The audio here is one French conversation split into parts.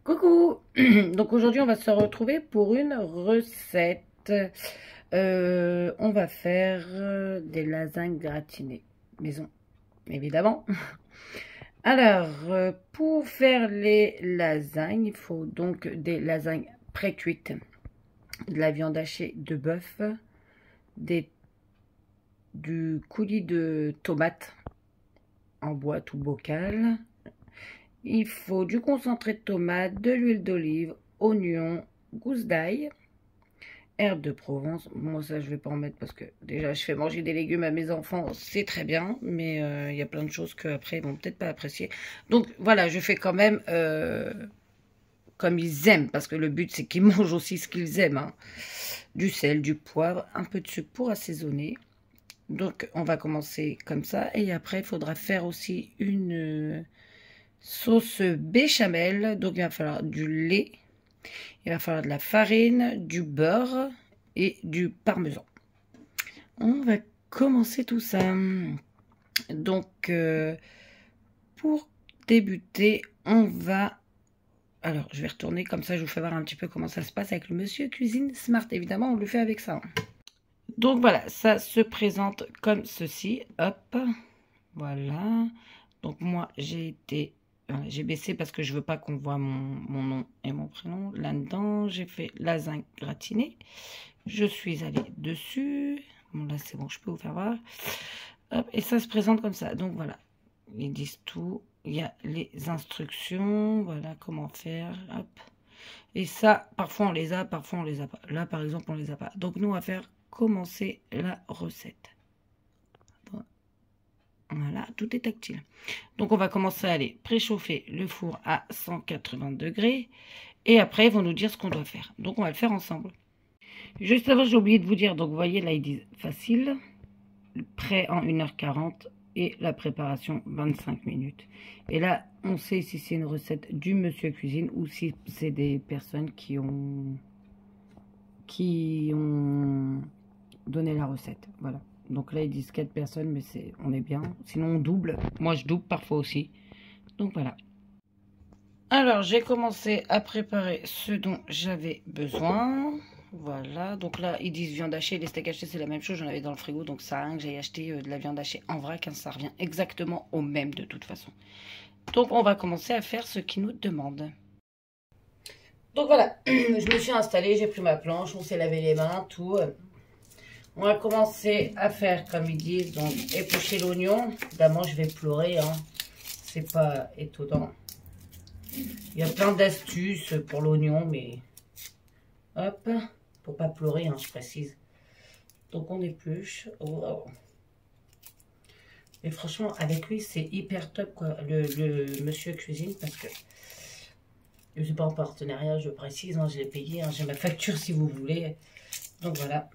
Coucou. Donc aujourd'hui on va se retrouver pour une recette. On va faire des lasagnes gratinées maison, évidemment. Alors pour faire les lasagnes, il faut donc des lasagnes pré-cuites, de la viande hachée de bœuf, du coulis de tomates en boîte ou bocal. Il faut du concentré de tomate, de l'huile d'olive, oignons, gousses d'ail, herbes de Provence. Moi, ça, je vais pas en mettre parce que déjà, je fais manger des légumes à mes enfants, c'est très bien, mais il y a plein de choses qu'après, ils vont peut-être pas apprécier. Donc, voilà, je fais quand même comme ils aiment, parce que le but, c'est qu'ils mangent aussi ce qu'ils aiment, hein. Du sel, du poivre, un peu de sucre pour assaisonner. Donc, on va commencer comme ça. Et après, il faudra faire aussi une sauce béchamel. Donc, il va falloir du lait. Il va falloir de la farine, du beurre et du parmesan. On va commencer tout ça. Donc, pour débuter, on va... Alors, je vais retourner comme ça, je vous fais voir un petit peu comment ça se passe avec le Monsieur Cuisine Smart. Évidemment, on le fait avec ça. Donc, voilà, ça se présente comme ceci. Hop, voilà. Donc, moi, j'ai baissé parce que je veux pas qu'on voit mon nom et mon prénom. Là-dedans, j'ai fait lasagne gratinée. Je suis allée dessus. Bon, là, c'est bon, je peux vous faire voir. Hop, et ça se présente comme ça. Donc, voilà. Ils disent tout. Il y a les instructions. Voilà comment faire. Hop. Et ça, parfois, on les a, parfois, on les a pas. Là, par exemple, on les a pas. Donc, nous, on va faire commencer la recette. Voilà, tout est tactile. Donc, on va commencer à aller préchauffer le four à 180 degrés. Et après, ils vont nous dire ce qu'on doit faire. Donc, on va le faire ensemble. Juste avant, j'ai oublié de vous dire. Donc, vous voyez, là, ils disent facile, prêt en 1h40 et la préparation 25 minutes. Et là, on sait si c'est une recette du Monsieur Cuisine ou si c'est des personnes qui ont donné la recette. Voilà. Donc là, ils disent 4 personnes, mais on est bien. Sinon, on double. Moi, je double parfois aussi. Donc voilà. Alors, j'ai commencé à préparer ce dont j'avais besoin. Voilà. Donc là, ils disent viande hachée. Les steaks hachés, c'est la même chose. J'en avais dans le frigo. Donc ça a rien que j'aille acheter de la viande hachée en vrac. Hein, ça revient exactement au même de toute façon. Donc, on va commencer à faire ce qu'ils nous demandent. Donc voilà, je me suis installée, j'ai pris ma planche, on s'est lavé les mains, tout. On va commencer à faire comme ils disent, donc éplucher l'oignon. Évidemment, je vais pleurer, hein. C'est pas étonnant. Il y a plein d'astuces pour l'oignon, mais hop, pour pas pleurer, hein, je précise. Donc on épluche. Oh. Et franchement, avec lui, c'est hyper top, quoi, le Monsieur Cuisine, parce que je suis pas en partenariat, je précise, hein, je l'ai payé, hein, j'ai ma facture si vous voulez. Donc voilà.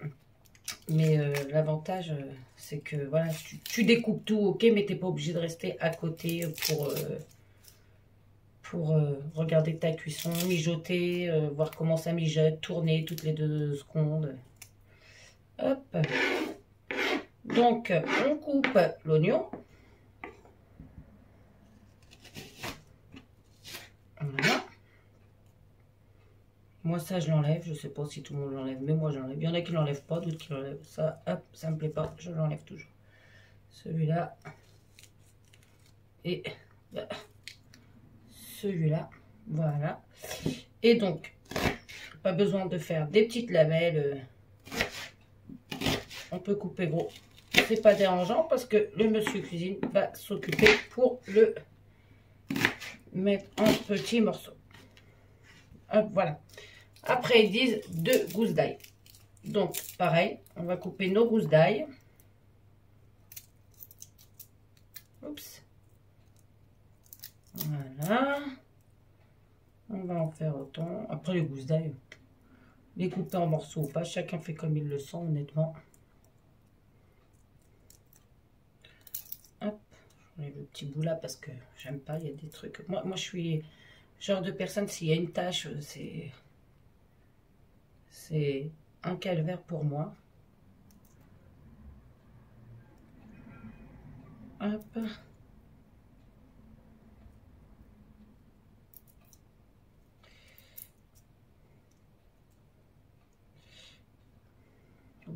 Mais l'avantage, c'est que voilà, tu découpes tout, ok, mais tu n'es pas obligé de rester à côté pour regarder ta cuisson, mijoter, voir comment ça mijote, tourner toutes les 2 secondes. Hop. Donc, on coupe l'oignon. Voilà. Moi, ça, je l'enlève. Je sais pas si tout le monde l'enlève, mais moi, je l'enlève. Il y en a qui l'enlèvent pas, d'autres qui l'enlèvent. Ça, hop, ça me plaît pas. Je l'enlève toujours. Celui-là. Et celui-là. Voilà. Et donc, pas besoin de faire des petites lamelles. On peut couper gros. C'est pas dérangeant parce que le Monsieur Cuisine va s'occuper pour le mettre en petits morceaux. Hop, voilà. Après, ils disent 2 gousses d'ail. Donc, pareil, on va couper nos gousses d'ail. Oups. Voilà. On va en faire autant. Après, les gousses d'ail, les couper en morceaux ou pas, chacun fait comme il le sent, honnêtement. Hop, j'enlève le petit bout là parce que j'aime pas, il y a des trucs. Moi je suis genre de personne, s'il y a une tâche, c'est un calvaire pour moi. Hop.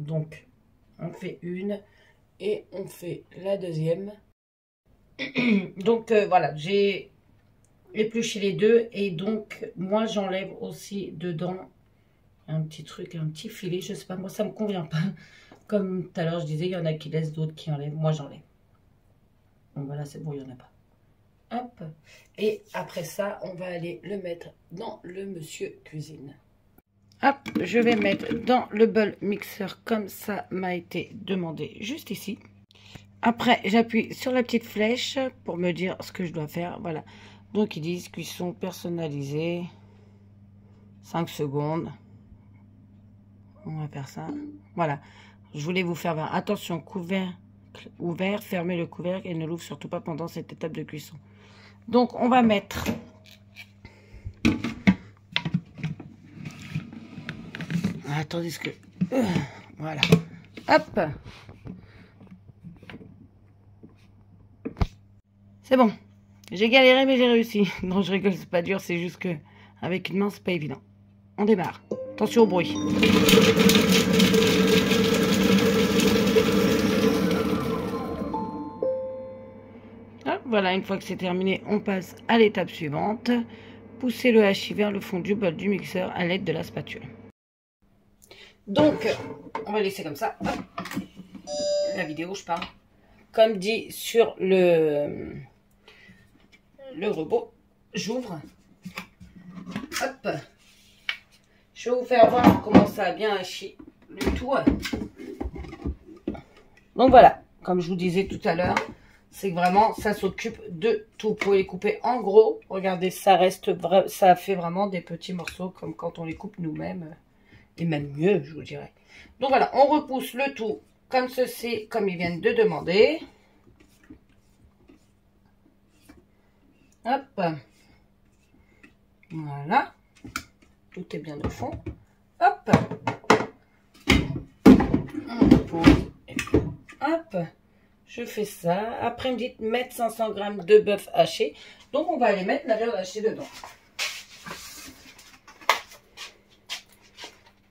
Donc, on fait une et on fait la deuxième. Donc, voilà, j'ai épluché les deux. Et donc, moi, j'enlève aussi dedans un petit truc, un petit filet. Je sais pas, moi, ça me convient pas. Comme tout à l'heure, je disais, il y en a qui laissent, d'autres qui enlèvent. Moi, j'enlève. Donc, voilà, c'est bon, il n'y en a pas. Hop. Et après ça, on va aller le mettre dans le monsieur cuisine. Hop, je vais mettre dans le bol mixeur comme ça m'a été demandé juste ici. Après, j'appuie sur la petite flèche pour me dire ce que je dois faire. Voilà. Donc, ils disent cuisson personnalisée. 5 secondes. On va faire ça. Voilà. Je voulais vous faire voir. Attention, couvercle ouvert. Fermez le couvercle et ne l'ouvre surtout pas pendant cette étape de cuisson. Donc, on va mettre... Attendez ce que... voilà. Hop. C'est bon. J'ai galéré, mais j'ai réussi. Non, je rigole, c'est pas dur. C'est juste que avec une main, c'est pas évident. On démarre. Attention au bruit. Ah, voilà, une fois que c'est terminé, on passe à l'étape suivante. Poussez le hachis vers le fond du bol du mixeur à l'aide de la spatule. Donc, on va laisser comme ça. Hop. La vidéo, je parle. Comme dit sur le robot, j'ouvre. Hop. Je vais vous faire voir comment ça a bien haché le tout. Donc voilà, comme je vous disais tout à l'heure, c'est que vraiment, ça s'occupe de tout. Vous pouvez les couper en gros. Regardez, ça fait vraiment des petits morceaux comme quand on les coupe nous-mêmes. Et même mieux, je vous dirais. Donc voilà, on repousse le tout comme ceci, comme ils viennent de demander. Hop. Voilà. Tout est bien au fond. Hop. On repose. Et puis, hop. Je fais ça. Après, ils me dit mettre 500 g de bœuf haché. Donc, on va aller mettre la viande hachée dedans.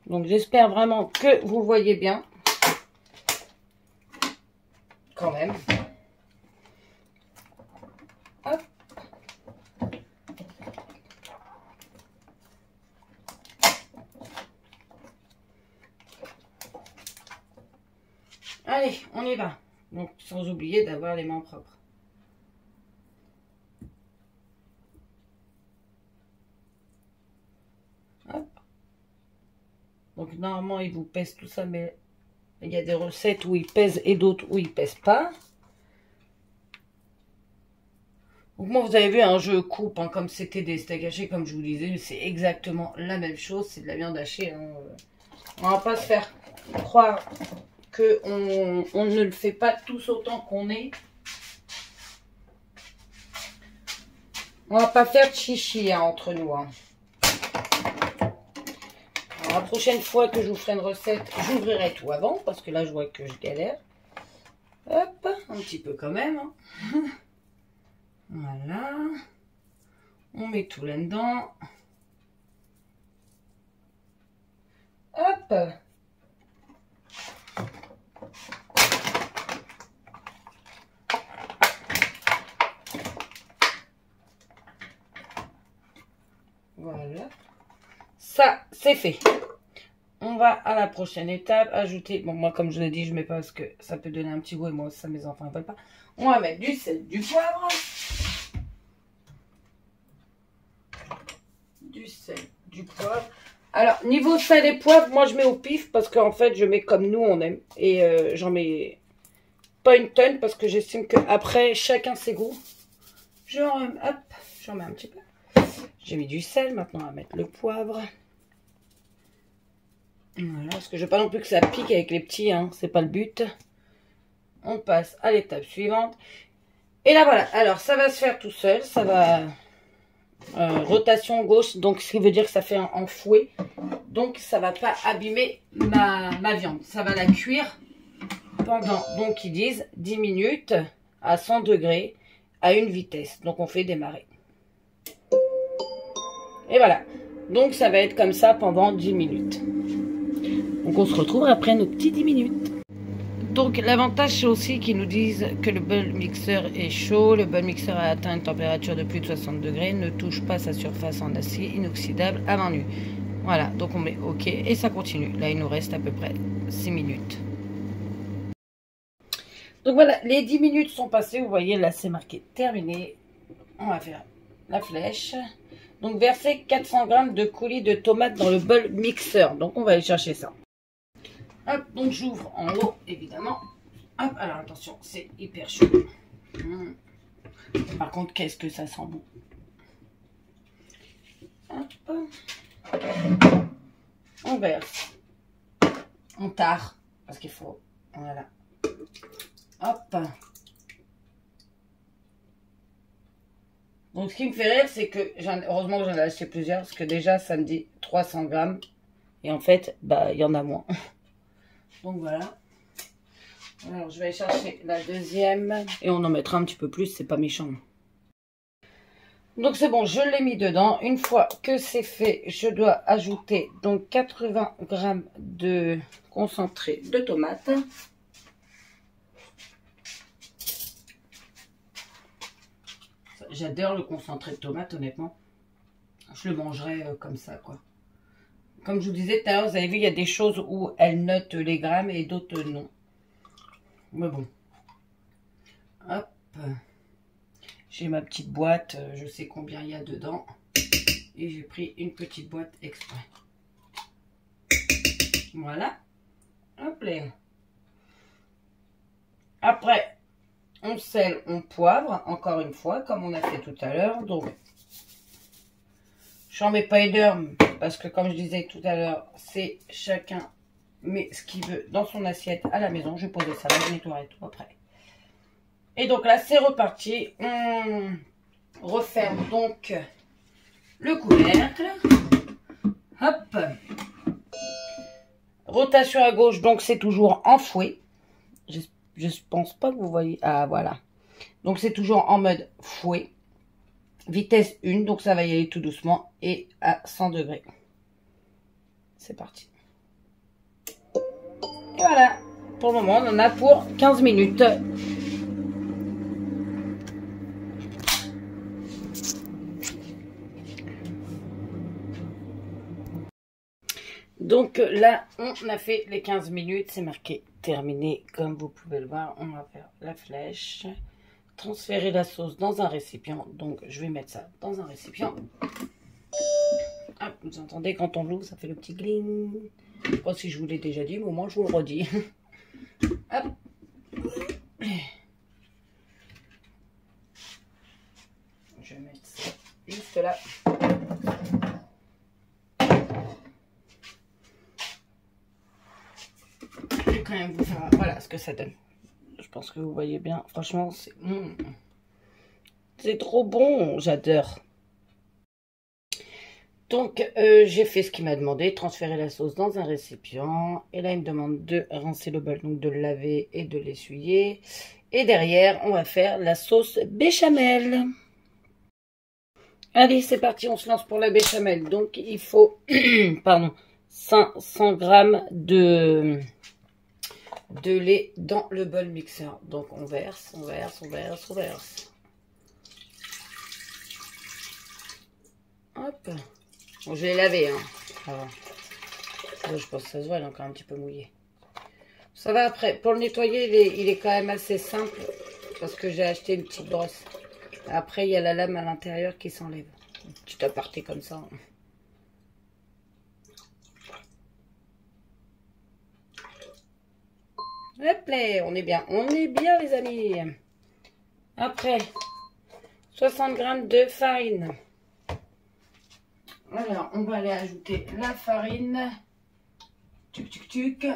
Donc, j'espère vraiment que vous voyez bien. Quand même. Hop. Allez, on y va. Donc, sans oublier d'avoir les mains propres. Hop. Donc, normalement, il vous pèse tout ça, mais il y a des recettes où il pèse et d'autres où il pèse pas. Donc, moi, vous avez vu, hein, je coupe, hein, comme c'était des steaks hachés, comme je vous disais, c'est exactement la même chose. C'est de la viande hachée. Hein. On va pas se faire croire qu'on ne le fait pas tous autant qu'on est. On va pas faire de chichi hein, entre nous. Hein. Alors, la prochaine fois que je vous ferai une recette, j'ouvrirai tout avant. Parce que là, je vois que je galère. Hop, un petit peu quand même. Hein. Voilà. On met tout là-dedans. Hop. Voilà. Ça, c'est fait. On va à la prochaine étape. Ajouter, bon moi comme je l'ai dit, je mets pas parce que ça peut donner un petit goût et moi ça mes enfants ne veulent pas. On va mettre du sel, du poivre. Du sel, du poivre. Alors niveau sel et poivre, moi je mets au pif parce qu'en fait je mets comme nous on aime. Et j'en mets pas une tonne parce que j'estime qu'après chacun ses goûts. J'en mets un petit peu. J'ai mis du sel, maintenant on va mettre le poivre. Voilà, parce que je veux pas non plus que ça pique avec les petits, hein, c'est pas le but. On passe à l'étape suivante. Et là voilà, alors ça va se faire tout seul, ça va... rotation gauche, donc ce qui veut dire que ça fait en fouet. Donc ça va pas abîmer ma viande. Ça va la cuire pendant, donc ils disent 10 minutes à 100 degrés à une vitesse. Donc on fait démarrer. Et voilà. Donc ça va être comme ça pendant 10 minutes. Donc on se retrouve après nos petits 10 minutes. Donc l'avantage c'est aussi qu'ils nous disent que le bol mixeur est chaud, le bol mixeur a atteint une température de plus de 60 degrés, ne touche pas sa surface en acier inoxydable à main nue. Voilà, donc on met OK et ça continue. Là il nous reste à peu près 6 minutes. Donc voilà, les 10 minutes sont passées, vous voyez là c'est marqué terminé. On va faire la flèche. Donc verser 400 g de coulis de tomates dans le bol mixeur. Donc on va aller chercher ça. Hop, donc j'ouvre en haut, évidemment. Hop, alors attention, c'est hyper chaud. Par contre, qu'est-ce que ça sent bon. Hop. On verse. On tare, parce qu'il faut... Voilà. Hop. Donc ce qui me fait rire, c'est que, heureusement que j'en ai acheté plusieurs, parce que déjà, ça me dit 300 g. Et en fait, bah, il y en a moins. Donc voilà. Alors je vais chercher la deuxième. Et on en mettra un petit peu plus, c'est pas méchant. Donc c'est bon, je l'ai mis dedans. Une fois que c'est fait, je dois ajouter donc 80 g de concentré de tomate. J'adore le concentré de tomate, honnêtement. Je le mangerai comme ça, quoi. Comme je vous disais tout à l'heure, vous avez vu, il y a des choses où elles notent les grammes et d'autres non. Mais bon. Hop. J'ai ma petite boîte, je sais combien il y a dedans. Et j'ai pris une petite boîte exprès. Voilà. Hop là. Après, on sel, on poivre, encore une fois, comme on a fait tout à l'heure. Donc, j'en mets pas énorme parce que comme je disais tout à l'heure, c'est chacun met ce qu'il veut dans son assiette à la maison. Je vais poser ça là, je nettoierai tout après. Et donc là, c'est reparti. On referme donc le couvercle. Hop. Rotation à gauche, donc c'est toujours en fouet. Je pense pas que vous voyez. Ah, voilà. Donc c'est toujours en mode fouet. Vitesse 1, donc ça va y aller tout doucement et à 100 degrés. C'est parti. Et voilà. Pour le moment, on en a pour 15 minutes. Donc là, on a fait les 15 minutes. C'est marqué terminé. Comme vous pouvez le voir, on va faire la flèche. Transférer la sauce dans un récipient. Donc, je vais mettre ça dans un récipient. Hop, vous entendez quand on l'ouvre, ça fait le petit gling. Je ne sais pas si je vous l'ai déjà dit, mais au moins je vous le redis. Hop. Je vais mettre ça juste là. Je vais quand même vous faire... Voilà ce que ça donne. Je pense que vous voyez bien. Franchement, c'est trop bon. J'adore. Donc, j'ai fait ce qu'il m'a demandé. Transférer la sauce dans un récipient. Et là, il me demande de rincer le bol. Donc, de le laver et de l'essuyer. Et derrière, on va faire la sauce béchamel. Allez, c'est parti. On se lance pour la béchamel. Donc, il faut... pardon. 500 g de lait dans le bol mixeur. Donc on verse, on verse, on verse, on verse. Hop. Bon, je l'ai lavé, hein. Avant. Là, je pense que ça se voit, il est encore un petit peu mouillé. Ça va après. Pour le nettoyer, il est quand même assez simple. Parce que j'ai acheté une petite brosse. Après, il y a la lame à l'intérieur qui s'enlève. Un petit aparté comme ça. Hop là, on est bien les amis. Après, 60 g de farine. Alors, on va aller ajouter la farine. Tuc, tuc, tuc.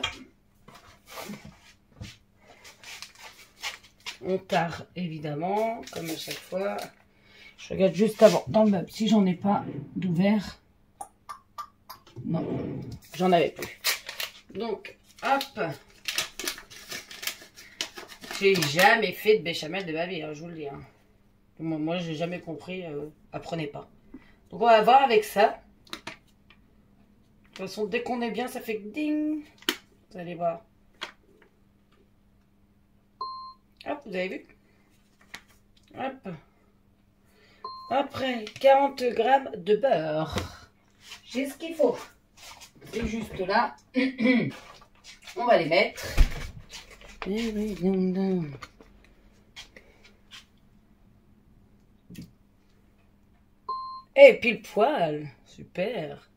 On tare évidemment, comme à chaque fois. Je regarde juste avant dans le meuble si j'en ai pas d'ouvert. Non, j'en avais plus. Donc, hop. J'ai jamais fait de béchamel de ma vie, hein, je vous le dis. Hein. Moi, j'ai jamais compris. Apprenez pas. Donc, on va voir avec ça. De toute façon, dès qu'on est bien, ça fait ding. Vous allez voir. Hop, vous avez vu? Hop. Après, 40 grammes de beurre. J'ai ce qu'il faut. C'est juste là. On va les mettre. Et pile poil. Super.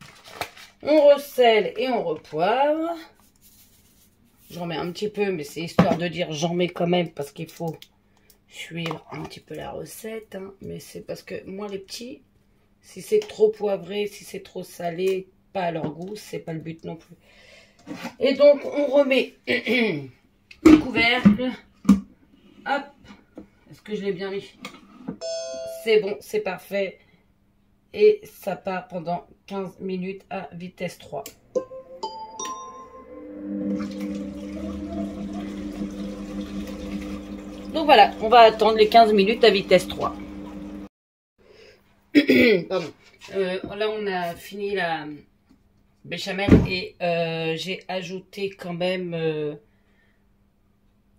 On recèle et on repoivre. J'en mets un petit peu, mais c'est histoire de dire j'en mets quand même parce qu'il faut suivre un petit peu la recette. Hein. Mais c'est parce que moi, les petits, si c'est trop poivré, si c'est trop salé, pas à leur goût, c'est pas le but non plus. Et donc, on remet le couvercle. Hop. Est-ce que je l'ai bien mis? C'est bon, c'est parfait. Et ça part pendant 15 minutes à vitesse 3. Donc voilà, on va attendre les 15 minutes à vitesse 3. Pardon. Là, on a fini la béchamel et j'ai ajouté quand même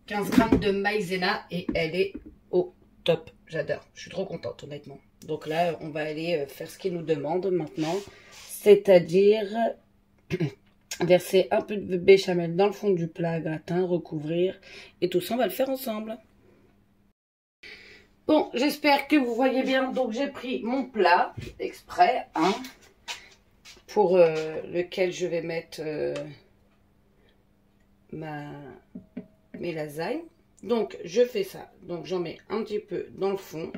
15 grammes de maïzena et elle est au top. J'adore, je suis trop contente honnêtement. Donc là, on va aller faire ce qu'il nous demande maintenant, c'est-à-dire verser un peu de béchamel dans le fond du plat à gratin, recouvrir et tout ça, on va le faire ensemble. Bon, j'espère que vous voyez bien. Donc, j'ai pris mon plat exprès, hein, pour lequel je vais mettre mes lasagnes. Donc, je fais ça. Donc, j'en mets un petit peu dans le fond.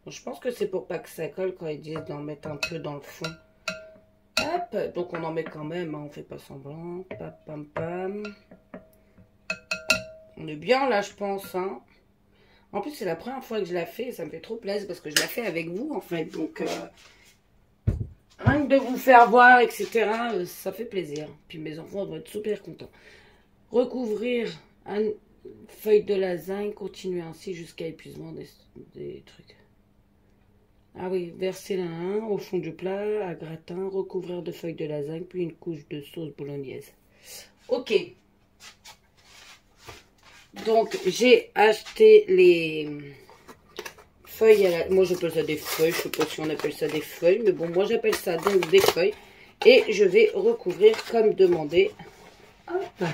Bon, je pense que c'est pour pas que ça colle quand ils disent d'en mettre un peu dans le fond. Hop, donc on en met quand même, hein, on fait pas semblant. Pam, pam, pam. On est bien là, je pense, hein. En plus, c'est la première fois que je la fais et ça me fait trop plaisir parce que je la fais avec vous, en fait. Donc, rien que de vous faire voir, etc., ça fait plaisir. Puis mes enfants vont être super contents. Recouvrir une feuille de lasagne, continuer ainsi jusqu'à épuisement des trucs. Ah oui, verser la au fond du plat, à gratin, recouvrir de feuilles de lasagne, puis une couche de sauce bolognaise. Ok. Donc, j'ai acheté les feuilles à la... Moi, j'appelle ça des feuilles. Je ne sais pas si on appelle ça des feuilles. Mais bon, moi, j'appelle ça donc des feuilles. Et je vais recouvrir comme demandé. Hop.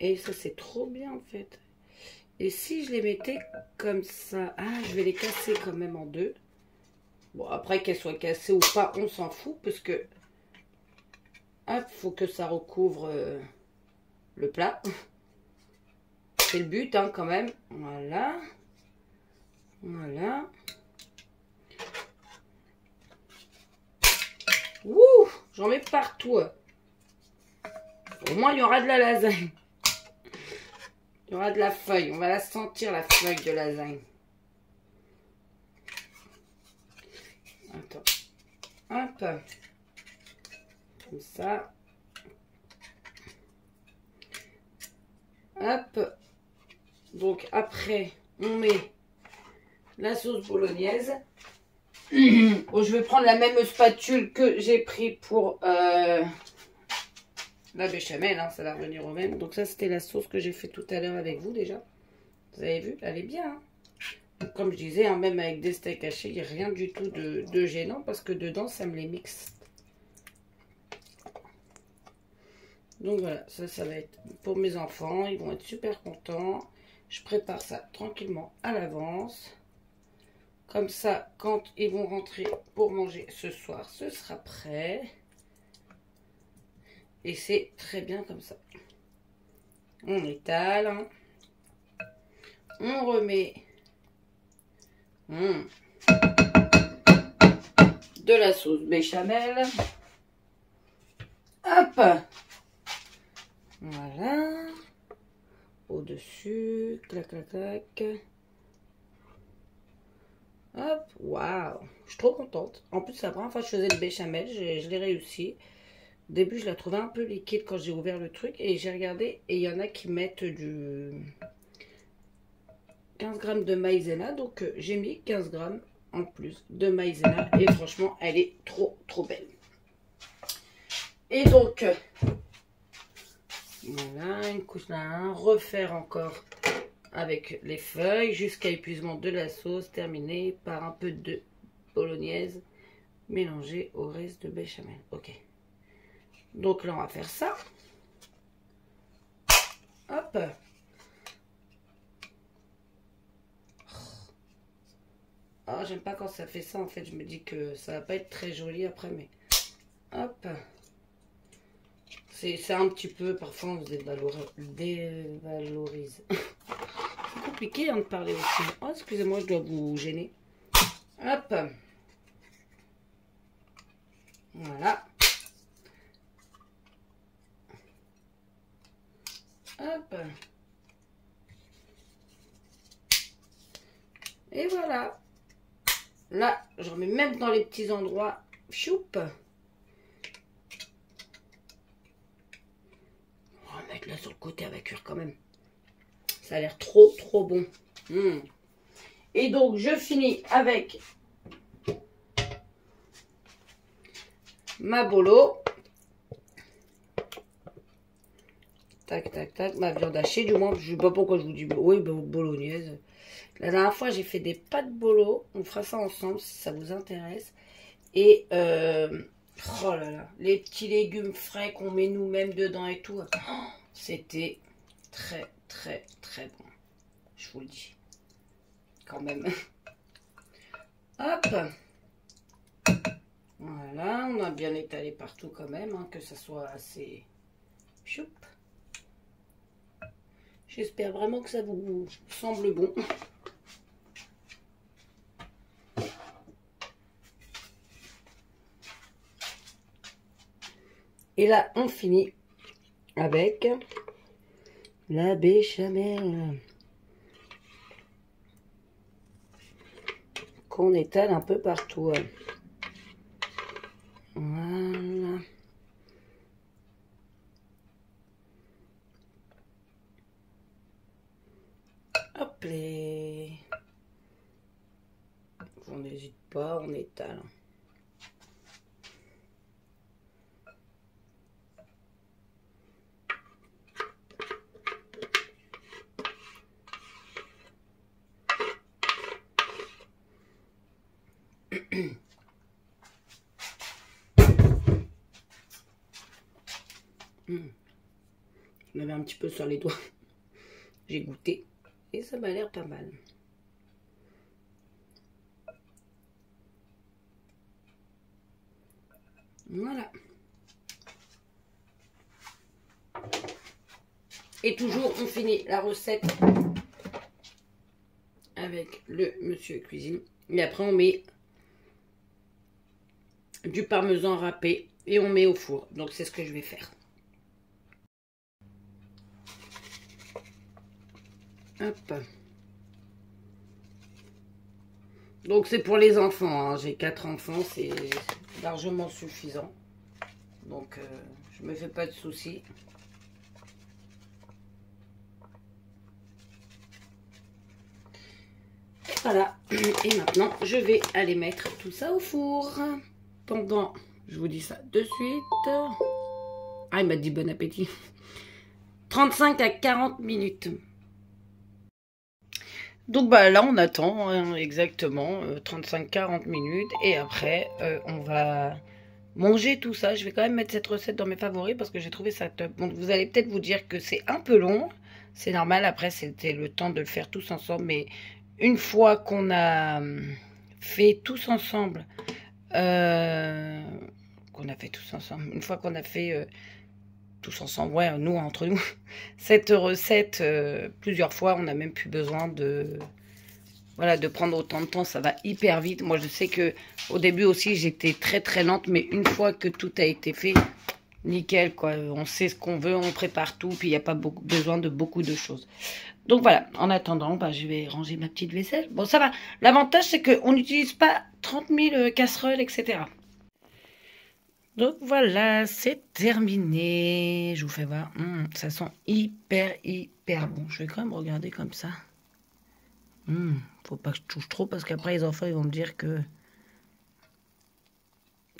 Et ça, c'est trop bien, en fait. Et si je les mettais comme ça... Ah, je vais les casser quand même en deux. Bon, après, qu'elles soient cassées ou pas, on s'en fout. Parce que... Hop, faut que ça recouvre le plat. C'est le but, hein, quand même. Voilà. Voilà. Ouh, j'en mets partout. Au moins, il y aura de la lasagne. Il y aura de la feuille. On va la sentir, la feuille de lasagne. Attends. Hop. Comme ça. Hop. Donc, après, on met la sauce bolognaise. Bon, je vais prendre la même spatule que j'ai pris pour la béchamel, hein, ça va revenir au même. Donc ça, c'était la sauce que j'ai fait tout à l'heure avec vous déjà. Vous avez vu, elle est bien. Hein. Donc, comme je disais, hein, même avec des steaks hachés, il n'y a rien du tout de gênant parce que dedans, ça me les mixe. Donc voilà, ça va être pour mes enfants. Ils vont être super contents. Je prépare ça tranquillement à l'avance. Comme ça, quand ils vont rentrer pour manger ce soir, ce sera prêt. Et c'est très bien comme ça. On étale. Hein. On remet de la sauce béchamel. Hop. Voilà. Au-dessus. Clac, clac, clac. Hop. Waouh. Je suis trop contente. En plus, c'est la première fois que je faisais le béchamel. Je l'ai réussi. Au début, je la trouvais un peu liquide quand j'ai ouvert le truc. Et j'ai regardé. Et il y en a qui mettent du 15 grammes de maïzena. Donc, j'ai mis 15 grammes en plus de maïzena. Et franchement, elle est trop belle. Et donc, voilà, une couche là, refaire encore avec les feuilles jusqu'à épuisement de la sauce, terminé par un peu de bolognaise mélangée au reste de béchamel. Ok. Donc là, on va faire ça. Hop. Ah, j'aime pas quand ça fait ça, en fait. Je me dis que ça va pas être très joli après, mais... Hop. C'est un petit peu... Parfois, on se dévalorise. C'est compliqué hein, de parler aussi. Oh, excusez-moi, je dois vous gêner. Hop. Voilà. Hop. Et voilà. Là, je remets même dans les petits endroits. Choup. On va mettre là sur le côté, elle va cuire quand même. Ça a l'air trop bon. Et donc, je finis avec ma bolo. Tac, tac, tac. Ma viande hachée, du moins. Je ne sais pas pourquoi je vous dis. Oui, bolognaise. La dernière fois, j'ai fait des pâtes bolo. On fera ça ensemble si ça vous intéresse. Et, oh là là, les petits légumes frais qu'on met nous-mêmes dedans et tout. Oh, c'était très bon. Je vous le dis. Quand même. Hop. Voilà, on a bien étalé partout quand même, hein, que ça soit assez choup. J'espère vraiment que ça vous semble bon. Et là, on finit avec la béchamel qu'on étale un peu partout. Voilà. Hop là. On n'hésite pas, on étale. J'en avais un petit peu sur les doigts. J'ai goûté et ça m'a l'air pas mal. Voilà. Et toujours, on finit la recette avec le monsieur cuisine. Et après, on met du parmesan râpé et on met au four. Donc, c'est ce que je vais faire. Hop. Donc, c'est pour les enfants. Hein. J'ai 4 enfants, c'est largement suffisant. Donc, je me fais pas de soucis. Voilà. Et maintenant, je vais aller mettre tout ça au four. Pendant, je vous dis ça de suite. Ah, il m'a dit bon appétit. 35 à 40 minutes. Donc bah là on attend hein, exactement 35-40 minutes et après on va manger tout ça. Je vais quand même mettre cette recette dans mes favoris parce que j'ai trouvé ça top. Donc vous allez peut-être vous dire que c'est un peu long, c'est normal, après c'était le temps de le faire tous ensemble. Mais une fois qu'on a fait tous ensemble, une fois qu'on a fait... tous ensemble, ouais, nous, entre nous, cette recette, plusieurs fois, on n'a même plus besoin de, voilà, de prendre autant de temps, ça va hyper vite. Moi, je sais que au début aussi, j'étais très lente, mais une fois que tout a été fait, nickel, quoi. On sait ce qu'on veut, on prépare tout, puis il n'y a pas besoin de beaucoup de choses. Donc voilà, en attendant, bah, je vais ranger ma petite vaisselle. Bon, ça va. L'avantage, c'est qu'on n'utilise pas 30 000 casseroles, etc. Donc voilà, c'est terminé. Je vous fais voir. Ça sent hyper bon. Je vais quand même regarder comme ça. Faut pas que je touche trop parce qu'après les enfants ils vont me dire que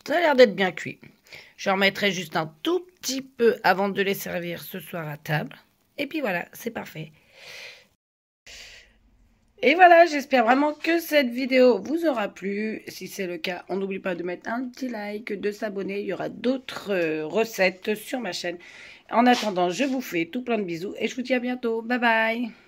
ça a l'air d'être bien cuit. Je remettrai juste un tout petit peu avant de les servir ce soir à table. Et puis voilà, c'est parfait. Et voilà, j'espère vraiment que cette vidéo vous aura plu. Si c'est le cas, on n'oublie pas de mettre un petit like, de s'abonner. Il y aura d'autres recettes sur ma chaîne. En attendant, je vous fais tout plein de bisous et je vous dis à bientôt. Bye bye!